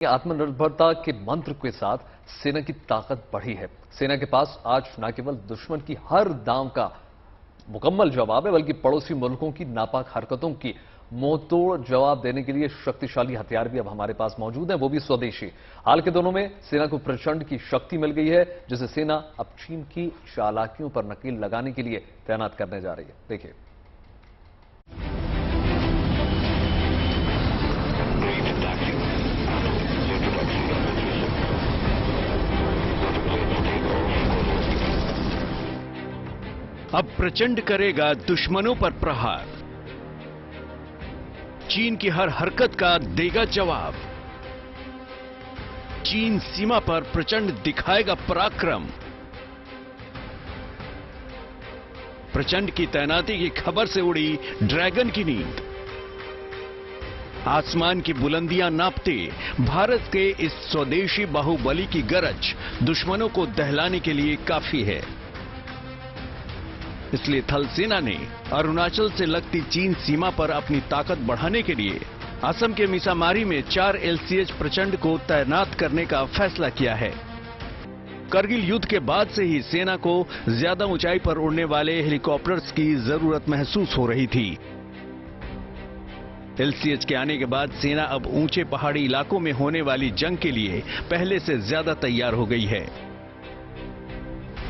आत्मनिर्भरता के मंत्र के साथ सेना की ताकत बढ़ी है। सेना के पास आज न केवल दुश्मन की हर दांव का मुकम्मल जवाब है, बल्कि पड़ोसी मुल्कों की नापाक हरकतों की मुंहतोड़ जवाब देने के लिए शक्तिशाली हथियार भी अब हमारे पास मौजूद हैं, वो भी स्वदेशी। हाल के दिनों में सेना को प्रचंड की शक्ति मिल गई है, जिसे सेना अब चीन की चालाकियों पर नकेल लगाने के लिए तैनात करने जा रही है। देखिए। अब प्रचंड करेगा दुश्मनों पर प्रहार, चीन की हर हरकत का देगा जवाब। चीन सीमा पर प्रचंड दिखाएगा पराक्रम। प्रचंड की तैनाती की खबर से उड़ी ड्रैगन की नींद। आसमान की बुलंदियां नापते भारत के इस स्वदेशी बाहुबली की गरज दुश्मनों को दहलाने के लिए काफी है। इसलिए थल सेना ने अरुणाचल से लगती चीन सीमा पर अपनी ताकत बढ़ाने के लिए असम के मिसामारी में 4 LCH प्रचंड को तैनात करने का फैसला किया है। करगिल युद्ध के बाद से ही सेना को ज्यादा ऊंचाई पर उड़ने वाले हेलीकॉप्टर्स की जरूरत महसूस हो रही थी। LCH के आने के बाद सेना अब ऊंचे पहाड़ी इलाकों में होने वाली जंग के लिए पहले से ज्यादा तैयार हो गई है।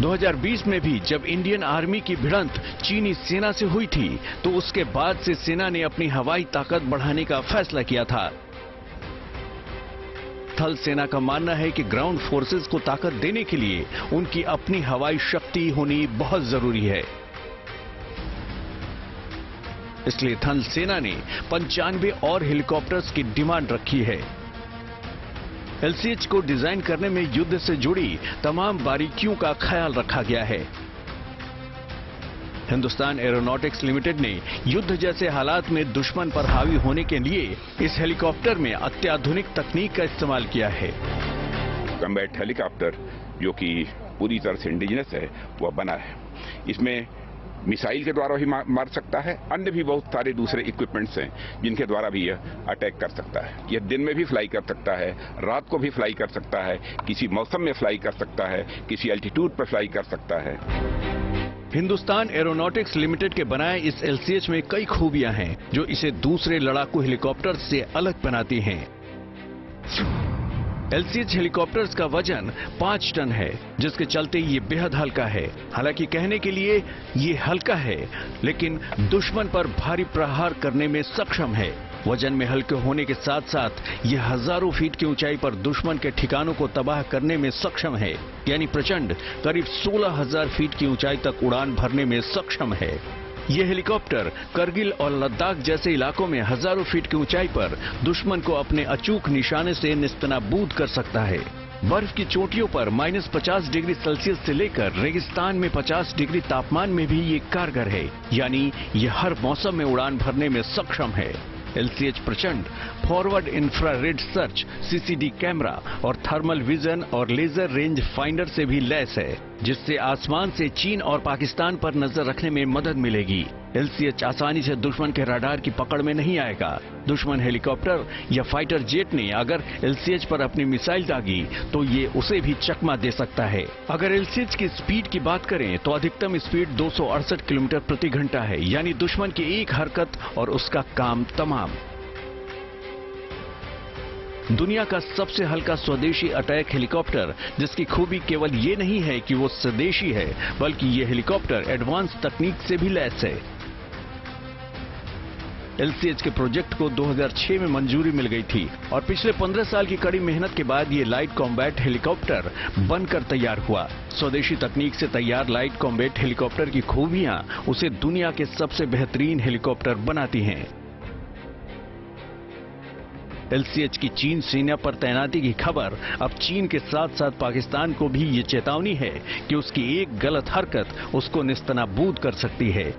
2020 में भी जब इंडियन आर्मी की भिड़ंत चीनी सेना से हुई थी, तो उसके बाद से सेना ने अपनी हवाई ताकत बढ़ाने का फैसला किया था। थल सेना का मानना है कि ग्राउंड फोर्सेस को ताकत देने के लिए उनकी अपनी हवाई शक्ति होनी बहुत जरूरी है। इसलिए थल सेना ने 95 और हेलीकॉप्टर्स की डिमांड रखी है। LCH को डिजाइन करने में युद्ध से जुड़ी तमाम बारीकियों का ख्याल रखा गया है। हिंदुस्तान एरोनॉटिक्स लिमिटेड ने युद्ध जैसे हालात में दुश्मन पर हावी होने के लिए इस हेलीकॉप्टर में अत्याधुनिक तकनीक का इस्तेमाल किया है। कॉम्बैट हेलीकॉप्टर जो कि पूरी तरह से इंडिजिनस है, वह बना है। इसमें मिसाइल के द्वारा भी मार सकता है, अन्य भी बहुत सारे दूसरे इक्विपमेंट्स हैं जिनके द्वारा भी यह अटैक कर सकता है। यह दिन में भी फ्लाई कर सकता है, रात को भी फ्लाई कर सकता है, किसी मौसम में फ्लाई कर सकता है, किसी एल्टीट्यूड पर फ्लाई कर सकता है। हिंदुस्तान एरोनॉटिक्स लिमिटेड के बनाए इस LCH में कई खूबियां हैं जो इसे दूसरे लड़ाकू हेलीकॉप्टर से अलग बनाती हैं। LCH हेलीकॉप्टर्स का वजन 5 टन है, जिसके चलते ये बेहद हल्का है। हालांकि कहने के लिए ये हल्का है, लेकिन दुश्मन पर भारी प्रहार करने में सक्षम है। वजन में हल्के होने के साथ साथ ये हजारों फीट की ऊंचाई पर दुश्मन के ठिकानों को तबाह करने में सक्षम है। यानी प्रचंड करीब 16,000 फीट की ऊंचाई तक उड़ान भरने में सक्षम है। ये हेलीकॉप्टर करगिल और लद्दाख जैसे इलाकों में हजारों फीट की ऊंचाई पर दुश्मन को अपने अचूक निशाने से निस्तनाबूद कर सकता है। बर्फ की चोटियों पर -50 डिग्री सेल्सियस से लेकर रेगिस्तान में 50 डिग्री तापमान में भी ये कारगर है। यानी ये हर मौसम में उड़ान भरने में सक्षम है। LCH प्रचंड forward infrared search, CCD camera और थर्मल विजन और लेजर रेंज फाइंडर से भी लैस है, जिससे आसमान से चीन और पाकिस्तान पर नजर रखने में मदद मिलेगी। LCH आसानी से दुश्मन के रडार की पकड़ में नहीं आएगा। दुश्मन हेलीकॉप्टर या फाइटर जेट ने अगर LCH पर अपनी मिसाइल दागी तो ये उसे भी चकमा दे सकता है। अगर LCH की स्पीड की बात करें तो अधिकतम स्पीड 268 किलोमीटर प्रति घंटा है, यानी दुश्मन की एक हरकत और उसका काम तमाम। दुनिया का सबसे हल्का स्वदेशी अटैक हेलीकॉप्टर, जिसकी खूबी केवल ये नहीं है कि वो स्वदेशी है, बल्कि ये हेलीकॉप्टर एडवांस तकनीक से भी लैस है। LCH के प्रोजेक्ट को 2006 में मंजूरी मिल गई थी और पिछले 15 साल की कड़ी मेहनत के बाद ये लाइट कॉम्बैट हेलीकॉप्टर बनकर तैयार हुआ। स्वदेशी तकनीक से तैयार लाइट कॉम्बैट हेलीकॉप्टर की खूबियां उसे दुनिया के सबसे बेहतरीन हेलीकॉप्टर बनाती हैं। LCH की चीन सेना पर तैनाती की खबर अब चीन के साथ साथ पाकिस्तान को भी ये चेतावनी है कि उसकी एक गलत हरकत उसको निस्तनाबूद कर सकती है।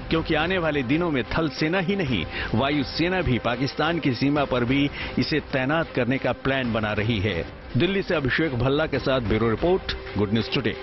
क्योंकि आने वाले दिनों में थल सेना ही नहीं, वायु सेना भी पाकिस्तान की सीमा पर भी इसे तैनात करने का प्लान बना रही है। दिल्ली से अभिषेक भल्ला के साथ bureau report, good news today.